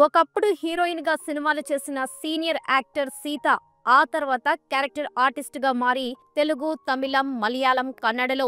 ఒకప్పుడు హీరోయిన్ గా సినిమాలు చేసిన సీనియర్ యాక్టర్ సీత ఆ తర్వాత క్యారెక్టర్ ఆర్టిస్ట్ గా మారి తెలుగు, తమిళం, మలయాళం, కన్నడలో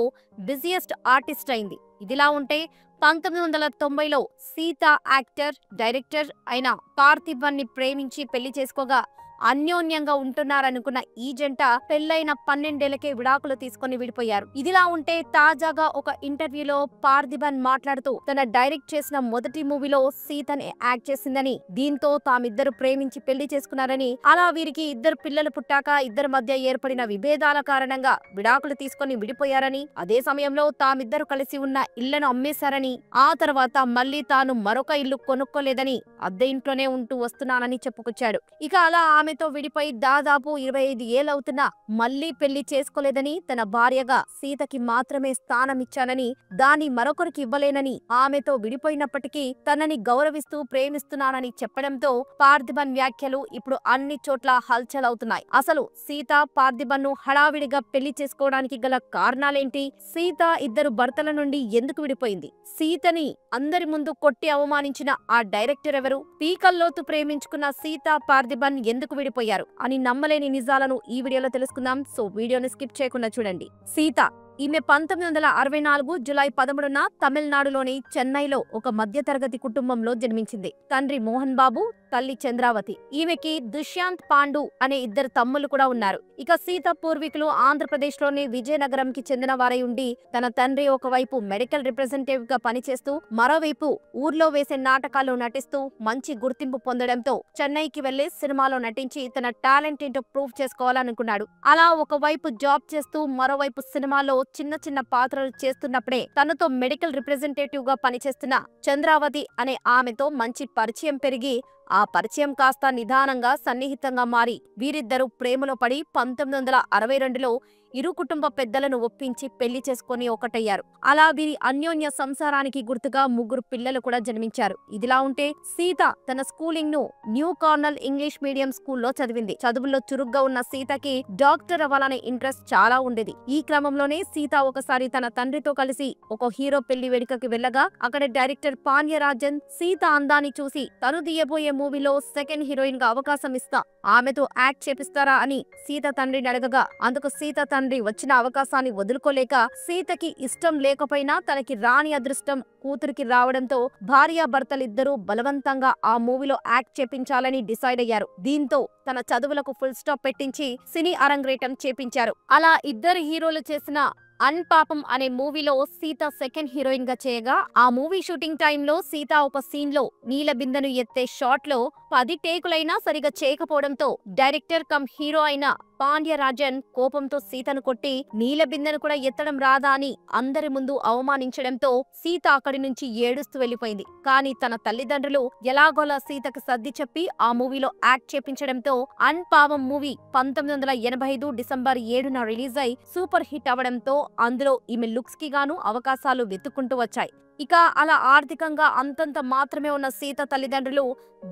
బిజియెస్ట్ ఆర్టిస్ట్ అయింది. ఇదిలా ఉంటే 1990లో సీత యాక్టర్, డైరెక్టర్ అయిన పార్థిబన్ ని ప్రేమించి పెళ్లి చేసుకోగా అన్యోన్యంగా ఉంటున్నారనుకున్న ఈ జంట పెళ్లైన 12 ఏళ్లకే విడాకులు తీసుకొని విడిపోయారు. ఇదిలా ఉంటే తాజాగా ఒక ఇంటర్వ్యూలో పార్థిబన్ మాట్లాడుతూ తన డైరెక్ట్ చేసిన మొదటి మూవీలో సీతని యాక్ట్ చేసిందని, దీంతో తామిద్దరు ప్రేమించి పెళ్లి చేసుకున్నారని, అలా వీరికి ఇద్దరు పిల్లలు పుట్టాక ఇద్దరి మధ్య ఏర్పడిన విభేదాల కారణంగా విడాకులు తీసుకొని విడిపోయారని, అదే సమయంలో తామిద్దరు కలిసి ఉన్న ఇళ్లను అమ్మేశారని, ఆ తర్వాత మళ్లీ తాను మరొక ఇల్లు కొనుక్కోలేదని అద్దె ఇంట్లోనే ఉంటూ వస్తున్నానని చెప్పుకొచ్చాడు. ఇక అలా ఆమెతో విడిపోయి దాదాపు 25 ఏళ్లవుతున్నా మళ్లీ పెళ్లి చేసుకోలేదని, తన భార్యగా సీతకి మాత్రమే స్థానం ఇచ్చానని, దాన్ని మరొకరికి ఇవ్వలేనని, ఆమెతో విడిపోయినప్పటికీ తనని గౌరవిస్తూ ప్రేమిస్తున్నానని చెప్పడంతో పార్థిబన్ వ్యాఖ్యలు ఇప్పుడు అన్ని చోట్ల హల్చల్ అవుతున్నాయి. అసలు సీత పార్థిబన్ ను హడావిడిగా పెళ్లి చేసుకోవడానికి గల కారణాలేంటి? సీత ఇద్దరు భర్తల నుండి ఎందుకు విడిపోయింది? సీతని అందరి ముందు కొట్టి అవమానించిన ఆ డైరెక్టర్ ఎవరు? పీకల్లోతు ప్రేమించుకున్న సీత పార్థిబన్ ఎందుకు విడిపోయారు అని నమ్మలేని నిజాలను ఈ వీడియోలో తెలుసుకుందాం. సో వీడియోని స్కిప్ చేయకుండా చూడండి. సీత ఈమె 1964 జూలై 13న తమిళనాడులోని చెన్నైలో ఒక మధ్యతరగతి కుటుంబంలో జన్మించింది. తండ్రి మోహన్ బాబు, తల్లి చంద్రావతి. ఈమెకి దుష్యాంత్ పాండు అనే ఇద్దరు తమ్ముళ్ళు కూడా ఉన్నారు. ఇక సీత పూర్వీకులు ఆంధ్రప్రదేశ్లోని విజయనగరంకి చెందిన వారై ఉండి, తన తండ్రి ఒకవైపు మెడికల్ రిప్రజెంటేటివ్ గా పనిచేస్తూ మరోవైపు ఊర్లో వేసే నాటకాల్లో నటిస్తూ మంచి గుర్తింపు పొందడంతో చెన్నైకి వెళ్లి సినిమాలో నటించి తన టాలెంట్ ఏంటో ప్రూవ్ చేసుకోవాలనుకున్నాడు. అలా ఒకవైపు జాబ్ చేస్తూ మరోవైపు సినిమాలో చిన్న చిన్న పాత్రలు చేస్తున్నప్పుడే తనతో మెడికల్ రిప్రజెంటేటివ్ గా పనిచేస్తున్న చంద్రావతి అనే ఆమెతో మంచి పరిచయం పెరిగి, ఆ పరిచయం కాస్త నిదానంగా సన్నిహితంగా మారి వీరిద్దరూ ప్రేమలో పడి 1962లో ఇరు కుటుంబ పెద్దలను ఒప్పించి పెళ్లి చేసుకుని ఒకటయ్యారు. అలా వీరి అన్యోన్య సంసారానికి గుర్తుగా 3 పిల్లలు కూడా జన్మించారు. ఇదిలా ఉంటే సీత తన స్కూలింగ్ ను న్యూ కార్నల్ ఇంగ్లీష్ మీడియం స్కూల్లో చదివింది. చదువుల్లో చురుగ్గా ఉన్న సీతకి డాక్టర్ అవ్వాలనే ఇంట్రెస్ట్ చాలా ఉండేది. ఈ క్రమంలోనే సీత ఒకసారి తన తండ్రితో కలిసి ఒక హీరో పెళ్లి వేడుకకి వెళ్ళగా అక్కడ డైరెక్టర్ పాండ్యరాజన్ సీత అందాన్ని చూసి తను తీయబోయే మూవీలో సెకండ్ హీరోయిన్ గా అవకాశం ఇస్తా, ఆమెతో యాక్ట్ చేపిస్తారా అని సీత తండ్రిని అడగగా, అందుకు సీత తండ్రి వచ్చిన అవకాశాన్ని వదులుకోలేక సీతకి ఇష్టం లేకపోయినా తనకి రాని అదృష్టం కూతురికి రావడంతో భార్యాభర్తలిద్దరూ బలవంతంగా ఆ మూవీలో యాక్ట్ చేపించాలని డిసైడ్ అయ్యారు. దీంతో తన చదువులకు ఫుల్ స్టాప్ పెట్టించి సినీ అరంగేటం చేపించారు. అలా ఇద్దరు హీరోలు చేసిన అన్పాపం అనే మూవీలో సీత సెకండ్ హీరోయిన్ గా చేయగా, ఆ మూవీ షూటింగ్ టైంలో సీత ఒక సీన్ లో నీల బిందెను ఎత్తే షాట్ లో 10 టేకులైనా సరిగా చేయకపోవడంతో డైరెక్టర్ కమ్ హీరో అయిన పాండ్యరాజన్ కోపంతో సీతను కొట్టి నీల బిందెను కూడా ఎత్తడం రాదా అని అందరి ముందు అవమానించడంతో సీత అక్కడి నుంచి ఏడుస్తూ వెళ్లిపోయింది. కానీ తన తల్లిదండ్రులు ఎలాగోలా సీతకు సర్ది చెప్పి ఆ మూవీలో యాక్ట్ చేపించడంతో అన్పావం మూవీ 1985 డిసెంబర్ 7న రిలీజ్ అయి సూపర్ హిట్ అవడంతో అందులో ఈమె లుక్స్ కి గాను అవకాశాలు వెతుక్కుంటూ వచ్చాయి. ఇక అలా ఆర్థికంగా అంతంత మాత్రమే ఉన్న సీత తల్లిదండ్రులు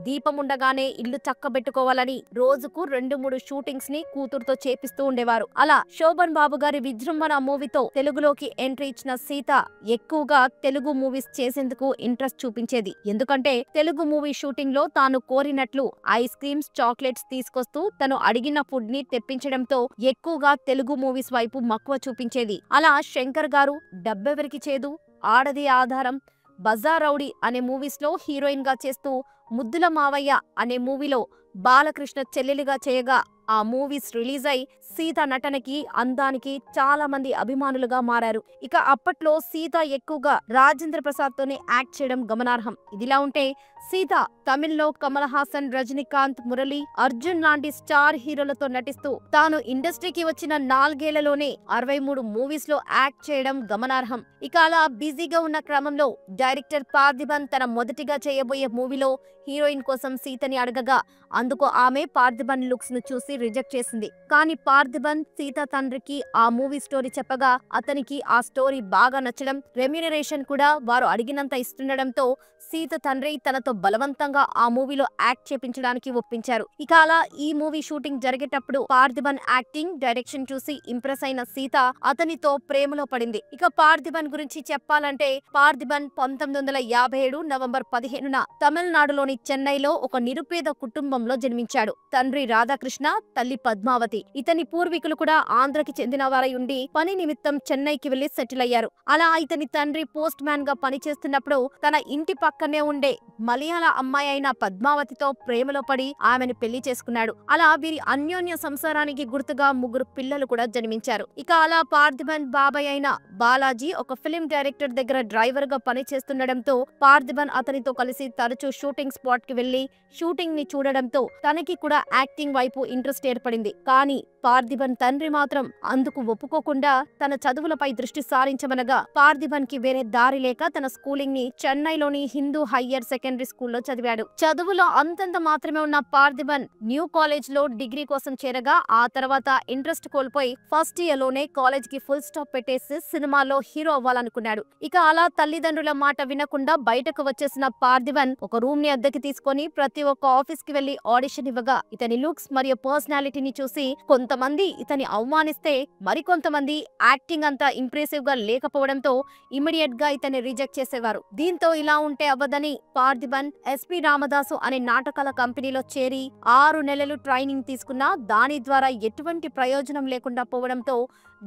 దీపం ఉండగానే ఇల్లు చక్కబెట్టుకోవాలని రోజుకు 2-3 షూటింగ్స్ ని కూతురుతో చేపిస్తూ ఉండేవారు. అలా శోభన్ బాబు గారి విజృంభణ మూవీతో తెలుగులోకి ఎంట్రీ ఇచ్చిన సీత ఎక్కువగా తెలుగు మూవీస్ చేసేందుకు ఇంట్రెస్ట్ చూపించేది. ఎందుకంటే తెలుగు మూవీ షూటింగ్ లో తాను కోరినట్లు ఐస్ క్రీమ్స్, చాక్లెట్స్ తీసుకొస్తూ తను అడిగిన ఫుడ్ ని తెప్పించడంతో ఎక్కువగా తెలుగు మూవీస్ వైపు మక్కువ చూపించేది. అలా శంకర్ గారు, డబ్బెవరికి చేదు, ఆడది ఆధారం, బజార్ రౌడీ అనే మూవీస్ లో హీరోయిన్ గా చేస్తూ ముద్దుల మావయ్య అనే మూవీలో బాలకృష్ణ చెల్లెలిగా చేయగా ఆ మూవీస్ రిలీజ్ అయి సీత నటనకి, అందానికి చాలా మంది అభిమానులుగా మారారు. ఇక అప్పట్లో సీత ఎక్కువగా రాజేంద్ర ప్రసాద్ తోనే యాక్ట్ చేయడం గమనార్హం. ఇదిలా ఉంటే సీత తమిళ్లో కమల్ హాసన్, రజనీకాంత్, మురళి, అర్జున్ లాంటి స్టార్ హీరోలతో నటిస్తూ తాను ఇండస్ట్రీకి వచ్చిన 4 ఏళ్లలోనే 63 మూవీస్ లో యాక్ట్ చేయడం గమనార్హం. ఇక అలా బిజీగా ఉన్న క్రమంలో డైరెక్టర్ పార్థిబన్ తన మొదటిగా చేయబోయే మూవీలో హీరోయిన్ కోసం సీతని అడగగా అందుకు ఆమె పార్థిబన్ లుక్స్ ను చూసి రిజెక్ట్ చేసింది. కానీ పార్థిబన్ సీత తండ్రికి ఆ మూవీ స్టోరీ చెప్పగా అతనికి ఆ స్టోరీ బాగా నచ్చడం, రెమ్యూనరేషన్ కూడా వారు అడిగినంత ఇస్తుండడంతో సీత తండ్రి తనతో బలవంతంగా బలవంతంగా ఆ మూవీలో యాక్ట్ చేపించడానికి ఒప్పించారు. ఇక అలా ఈ మూవీ షూటింగ్ జరిగేటప్పుడు పార్థిబన్ యాక్టింగ్, డైరెక్షన్ చూసి ఇంప్రెస్ అయిన సీత అతనితో ప్రేమలో పడింది. ఇక పార్థిబన్ గురించి చెప్పాలంటే పార్థిబన్ 1957 నవంబర్ 15న తమిళనాడులోని చెన్నైలో ఒక నిరుపేద కుటుంబంలో జన్మించాడు. తండ్రి రాధాకృష్ణ, తల్లి పద్మావతి. ఇతని పూర్వీకులు కూడా ఆంధ్రకి చెందిన వారై ఉండి పని నిమిత్తం చెన్నైకి వెళ్లి సెటిల్ అయ్యారు. అలా ఇతని తండ్రి పోస్ట్ మ్యాన్ గా పనిచేస్తున్నప్పుడు తన ఇంటి పక్కనే ఉండే మలయాళ అమ్మాయి అయిన పద్మావతితో ప్రేమలో పడి ఆమెను పెళ్లి చేసుకున్నాడు. అలా వీరి అన్యోన్య సంసారానికి గుర్తుగా 3 పిల్లలు కూడా జన్మించారు. ఇక అలా పార్థిబన్ బాబాయ్ అయిన బాలాజీ ఒక ఫిలిం డైరెక్టర్ దగ్గర డ్రైవర్ గా పనిచేస్తుండడంతో పార్థిబన్ అతనితో కలిసి తరచూ షూటింగ్ స్పాట్ కి వెళ్లి షూటింగ్ ని చూడడంతో తనకి కూడా యాక్టింగ్ వైపు ఇంట్రెస్ట్ ఏర్పడింది. కానీ పార్థిబన్ తండ్రి మాత్రం అందుకు ఒప్పుకోకుండా తన చదువులపై దృష్టి సారించమనగా పార్థిబన్ కి వేరే దారి లేక తన స్కూలింగ్ ని చెన్నైలోని హిందూ హయ్యర్ సెకండరీ స్కూల్లో చదివాడు. చదువులో అంతంత మాత్రమే ఉన్న పార్థిబన్ న్యూ కాలేజ్ లో డిగ్రీ కోసం చేరగా ఆ తర్వాత ఇంట్రెస్ట్ కోల్పోయి ఫస్ట్ ఇయర్ లోనే కాలేజ్ కి ఫుల్ స్టాప్ పెట్టేసి సినిమాలో హీరో అవ్వాలనుకున్నాడు. ఇక అలా తల్లిదండ్రుల మాట వినకుండా బయటకు వచ్చేసిన పార్థిబన్ ఒక రూమ్ ని అద్దెకి తీసుకొని ప్రతి ఒక్క ఆఫీస్ కి వెళ్లి ఆడిషన్ ఇవ్వగా ఇతని లుక్స్ మరియు పర్సనాలిటీని చూసి కొంతమంది ఇతని అవమానిస్తే మరికొంతమంది యాక్టింగ్ అంతా ఇంప్రెసివ్ గా లేకపోవడంతో ఇమిడియట్ గా ఇతన్ని రిజెక్ట్ చేసేవారు. దీంతో ఇలా ఉంటే అవ్వదని పార్థిబన్ ఎస్పీ రామదాసు అనే నాటకాల కంపెనీలో చేరి 6 నెలలు ట్రైనింగ్ తీసుకున్నా దాని ద్వారా ఎటువంటి ప్రయోజనం లేకుండా పోవడంతో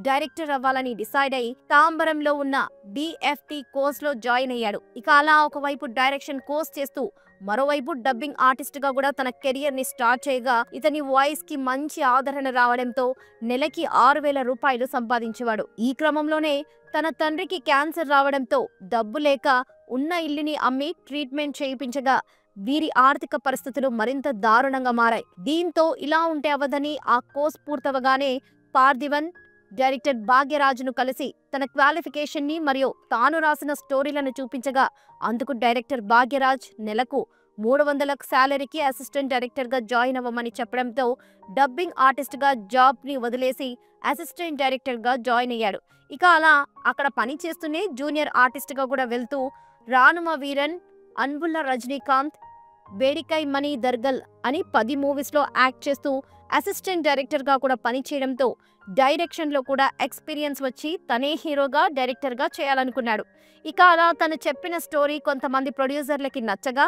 డైరెక్టర్ అవ్వాలని డిసైడ్ అయి తాంబరంలో ఉన్న డిఎఫ్టి కోర్స్ లో జాయిన్ అయ్యాడు. ఇక అలా ఒకవైపు డైరెక్షన్ కోర్స్ చేస్తూ మరోవైపు డబ్బింగ్ ఆర్టిస్ట్ గా కూడా తన కెరియర్ ని స్టార్ట్ చేయగా ఇతని వాయిస్ కి మంచి ఆదరణ రావడంతో నెలకి 6,000 రూపాయలు సంపాదించేవాడు. ఈ క్రమంలోనే తన తండ్రికి క్యాన్సర్ రావడంతో డబ్బు లేక ఉన్న ఇల్లుని అమ్మి ట్రీట్మెంట్ చేయించగా వీరి ఆర్థిక పరిస్థితులు మరింత దారుణంగా మారాయి. దీంతో ఇలా ఉంటే అవదని ఆ కోర్స్ పూర్తవగానే పార్థిబన్ డైరెక్టర్ భాగ్యరాజును కలిసి తన క్వాలిఫికేషన్ ని మరియు తాను రాసిన స్టోరీలను చూపించగా అందుకు డైరెక్టర్ భాగ్యరాజ్ నెలకు 300 శాలరీకి అసిస్టెంట్ డైరెక్టర్ గా జాయిన్ అవ్వమని చెప్పడంతో డబ్బింగ్ ఆర్టిస్ట్ గా జాబ్ ని వదిలేసి అసిస్టెంట్ డైరెక్టర్ గా జాయిన్ అయ్యాడు. ఇక అలా అక్కడ పని చేస్తూనే జూనియర్ ఆర్టిస్ట్ గా కూడా వెళ్తూ రానుమ వీరన్, అన్బుల్లా రజనీకాంత్, వేడికై మణి దర్గల్ అని 10 మూవీస్ లో యాక్ట్ చేస్తూ అసిస్టెంట్ డైరెక్టర్ గా కూడా పనిచేయడంతో డైరెక్షన్ లో కూడా ఎక్స్పీరియన్స్ వచ్చి తనే హీరోగా డైరెక్టర్ గా చేయాలనుకున్నాడు. ఇక అలా తను చెప్పిన స్టోరీ కొంతమంది ప్రొడ్యూసర్లకి నచ్చగా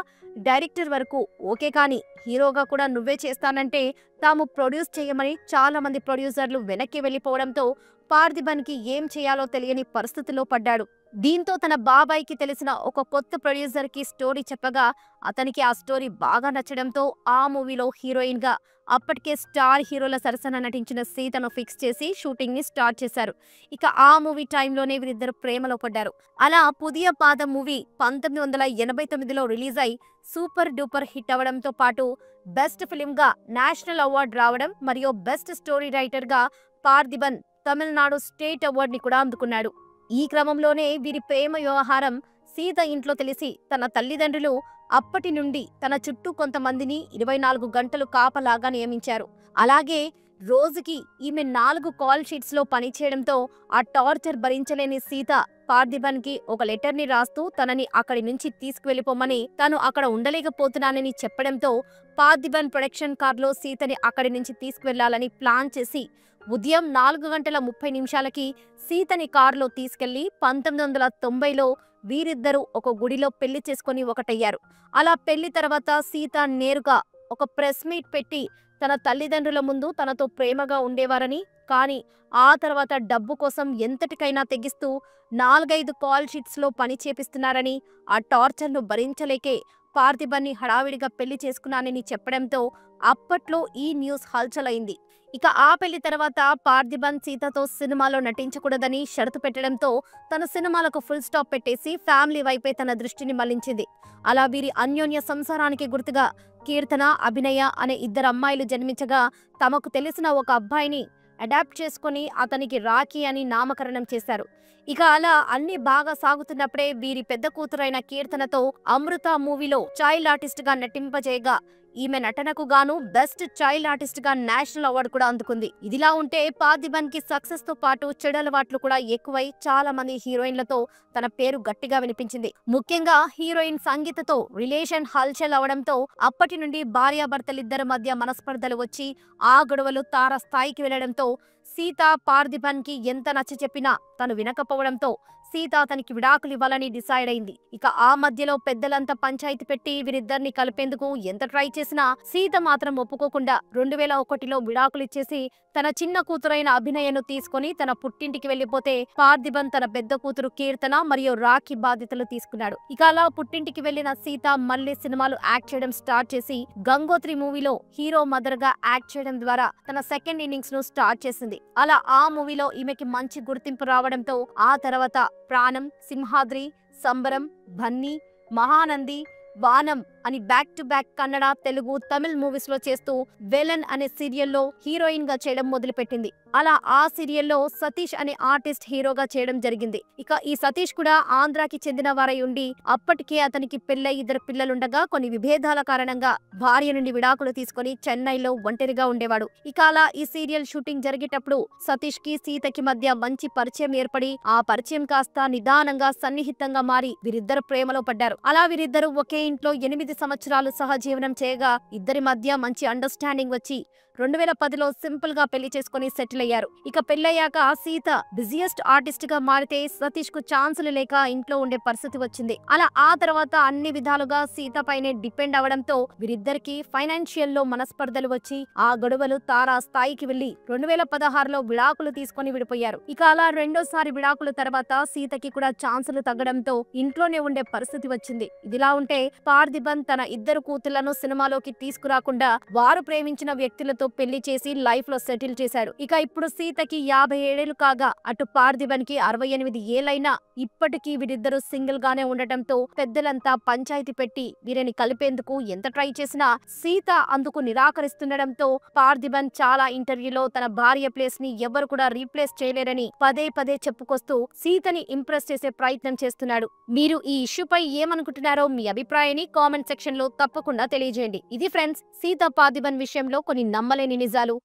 డైరెక్టర్ వరకు ఓకే, కానీ హీరోగా కూడా నువ్వే చేస్తానంటే తాము ప్రొడ్యూస్ చేయమని చాలా మంది ప్రొడ్యూసర్లు వెనక్కి వెళ్లిపోవడంతో పార్థిబన్ కి ఏం చేయాలో తెలియని పరిస్థితిలో పడ్డాడు. దీంతో తన బాబాయ్కి తెలిసిన ఒక కొత్త ప్రొడ్యూసర్ కి స్టోరీ చెప్పగా అతనికి ఆ స్టోరీ బాగా నచ్చడంతో ఆ మూవీలో హీరోయిన్ గా అప్పటికే స్టార్ హీరోల సరసన నటించిన సీతను ఫిక్స్ చేసి షూటింగ్ ని స్టార్ట్ చేశారు. ఇక ఆ మూవీ టైంలోనే వీరిద్దరు ప్రేమలో పడ్డారు. అలా పుదియ పాదం మూవీ 1989లో రిలీజ్ అయి సూపర్ డూపర్ హిట్ అవడంతో పాటు బెస్ట్ ఫిల్మ్ గా నేషనల్ అవార్డు రావడం మరియు బెస్ట్ స్టోరీ రైటర్ గా పార్థిబన్ తమిళనాడు స్టేట్ అవార్డు ని కూడా అందుకున్నాడు. ఈ క్రమంలోనే వీరి ప్రేమ వ్యవహారం సీత ఇంట్లో తెలిసి తన తల్లిదండ్రులు అప్పటి నుండి తన చుట్టూ కొంతమందిని 24 గంటలు కాపలాగా నియమించారు. అలాగే రోజుకి ఈమె 4 కాల్ షీట్స్ లో పనిచేయడంతో ఆ టార్చర్ భరించలేని సీత పార్థిబన్ కి ఒక లెటర్ ని రాస్తూ తనని అక్కడి నుంచి తీసుకువెళ్లిపోమని, తాను అక్కడ ఉండలేకపోతున్నానని చెప్పడంతో పార్థిబన్ ప్రొడక్షన్ కార్లో సీతని అక్కడి నుంచి తీసుకువెళ్లాలని ప్లాన్ చేసి ఉదయం 4:30 సీతని కారులో తీసుకెళ్లి 1990లో వీరిద్దరూ ఒక గుడిలో పెళ్లి చేసుకుని ఒకటయ్యారు. అలా పెళ్లి తర్వాత సీత నేరుగా ఒక ప్రెస్ మీట్ పెట్టి తన తల్లిదండ్రుల ముందు తనతో ప్రేమగా ఉండేవారని, కానీ ఆ తర్వాత డబ్బు కోసం ఎంతటికైనా తెగిస్తూ 4-5 కాల్ షీట్స్ లో పని చేపిస్తున్నారని, ఆ టార్చర్ను భరించలేకే పార్థిబన్ ని హడావిడిగా పెళ్లి చేసుకున్నానని చెప్పడంతో అప్పట్లో ఈ న్యూస్ హల్చలైంది. ఇక ఆ పెళ్లి తర్వాత పార్థిబన్ సీతతో సినిమాలో నటించకూడదని షరతు పెట్టడంతో తన సినిమాలకు ఫుల్ స్టాప్ పెట్టేసి ఫ్యామిలీ వైపే తన దృష్టిని మళ్లించింది. అలా వీరి అన్యోన్య సంసారానికి గుర్తుగా కీర్తన, అభినయ అనే 2 అమ్మాయిలు జన్మించగా తమకు తెలిసిన ఒక అబ్బాయిని అడాప్ట్ చేసుకుని అతనికి రాఖీ అని నామకరణం చేశారు. ఇక అలా అన్ని బాగా సాగుతున్నప్పుడే వీరి పెద్ద కూతురైన కీర్తనతో అమృత మూవీలో చైల్డ్ ఆర్టిస్ట్ గా నటింపజేయగా ఈమె నటనకు గాను బెస్ట్ చైల్డ్ ఆర్టిస్ట్ గా నేషనల్ అవార్డు కూడా అందుకుంది. ఇదిలా ఉంటే పార్థిబన్ కి సక్సెస్ తో పాటు చెడు అలవాట్లు కూడా ఎక్కువై చాలా మంది హీరోయిన్లతో తన పేరు గట్టిగా వినిపించింది. ముఖ్యంగా హీరోయిన్ సంగీతతో రిలేషన్ హల్చల్ అవడంతో అప్పటి నుండి భార్యాభర్తలిద్దరి మధ్య మనస్పర్ధలు వచ్చి ఆ గొడవలు తార స్థాయికి వెళ్లడంతో సీత పార్థిబన్ కి ఎంత నచ్చ చెప్పినా తను వినకపోవడంతో సీత అతనికి విడాకులు ఇవ్వాలని డిసైడ్ అయింది. ఇక ఆ మధ్యలో పెద్దలంతా పంచాయతీ పెట్టి వీరిద్దరిని కలిపేందుకు ఎంత ట్రై చేసినా సీత మాత్రం ఒప్పుకోకుండా 2001లో విడాకులు ఇచ్చేసి తన చిన్న కూతురైన అభినయను తీసుకుని తన పుట్టింటికి వెళ్లిపోతే పార్థిబన్ తన పెద్ద కూతురు కీర్తన మరియు రాఖీ బాధ్యతలు తీసుకున్నాడు. ఇక అలా పుట్టింటికి వెళ్లిన సీత మళ్లీ సినిమాలు యాక్ట్ చేయడం స్టార్ట్ చేసి గంగోత్రి మూవీలో హీరో మదర్ గా యాక్ట్ చేయడం ద్వారా తన సెకండ్ ఇన్నింగ్స్ ను స్టార్ట్ చేసింది. అలా ఆ మూవీలో ఈమెకి మంచి గుర్తింపు రావడంతో ఆ తర్వాత ప్రాణం, సింహాద్రి, సంబరం, బన్నీ, మహానంది, వానం అని back to back Kannada, Telugu, Tamil movies లో చేస్తూ వెలన్ అనే సీరియల్లో హీరోయిన్ గా చేయడం మొదలుపెట్టింది. అలా ఆ సీరియల్లో సతీష్ అనే ఆర్టిస్ట్ హీరోగా చేయడం జరిగింది. ఇక ఈ సతీష్ కూడా ఆంధ్రాకి చెందిన వారై ఉండి అప్పటికే అతనికి పెళ్ళై 2 పిల్లలుండగా కొన్ని విభేదాల కారణంగా భార్య నుండి విడాకులు తీసుకుని చెన్నైలో ఒంటరిగా ఉండేవాడు. ఇక అలా ఈ సీరియల్ షూటింగ్ జరిగేటప్పుడు సతీష్ కి సీతకి మధ్య మంచి పరిచయం ఏర్పడి ఆ పరిచయం కాస్త నిదానంగా సన్నిహితంగా మారి వీరిద్దరు ప్రేమలో పడ్డారు. అలా వీరిద్దరు ఒకే ఇంట్లో 8 సంవత్సరాలు సహజీవనం చేయగా ఇద్దరి మధ్య మంచి అండర్స్టాండింగ్ వచ్చి 2010లో సింపుల్ గా పెళ్లి చేసుకుని సెటిల్ అయ్యారు. ఇక పెళ్లయ్యాక సీత బిజియెస్ట్ ఆర్టిస్ట్ గా మారితే సతీష్ కు ఛాన్సులు లేక ఇంట్లో ఉండే పరిస్థితి వచ్చింది. అలా ఆ తర్వాత అన్ని విధాలుగా సీత పైనే డిపెండ్ అవడంతో వీరిద్దరికి ఫైనాన్షియల్ లో మనస్పర్ధలు వచ్చి ఆ గొడవలు తారా స్థాయికి వెళ్లి 2016లో విడాకులు తీసుకుని విడిపోయారు. ఇక అలా రెండోసారి విడాకుల తర్వాత సీతకి కూడా ఛాన్సులు తగ్గడంతో ఇంట్లోనే ఉండే పరిస్థితి వచ్చింది. ఇదిలా ఉంటే పార్థిబన్ తన 2 కూతుళ్లను సినిమాలోకి తీసుకురాకుండా వారు ప్రేమించిన వ్యక్తులతో పెళ్లి చేసి లైఫ్ లో సెటిల్ చేశాడు. ఇక ఇప్పుడు సీతకి 57 ఏళ్లు కాగా అటు పార్థిబన్ కి 68 ఏళ్లైనా ఇప్పటికీ వీరిద్దరూ సింగిల్ గానే ఉండటంతో పెద్దలంతా పంచాయతీ పెట్టి వీరిని కలిపేందుకు ఎంత ట్రై చేసినా సీత అందుకు నిరాకరిస్తుండటంతో పార్థిబన్ చాలా ఇంటర్వ్యూలో తన భార్య ప్లేస్ ని ఎవరు కూడా రీప్లేస్ చేయలేరని పదే పదే చెప్పుకొస్తూ సీతని ఇంప్రెస్ చేసే ప్రయత్నం చేస్తున్నాడు. మీరు ఈ ఇష్యూపై ఏమనుకుంటున్నారో మీ అభిప్రాయాన్ని కామెంట్ సెక్షన్ లో తప్పకుండా తెలియజేయండి. ఇది ఫ్రెండ్స్, సీత పార్థిబన్ విషయంలో కొన్ని నమ్మలేని నిజాలు.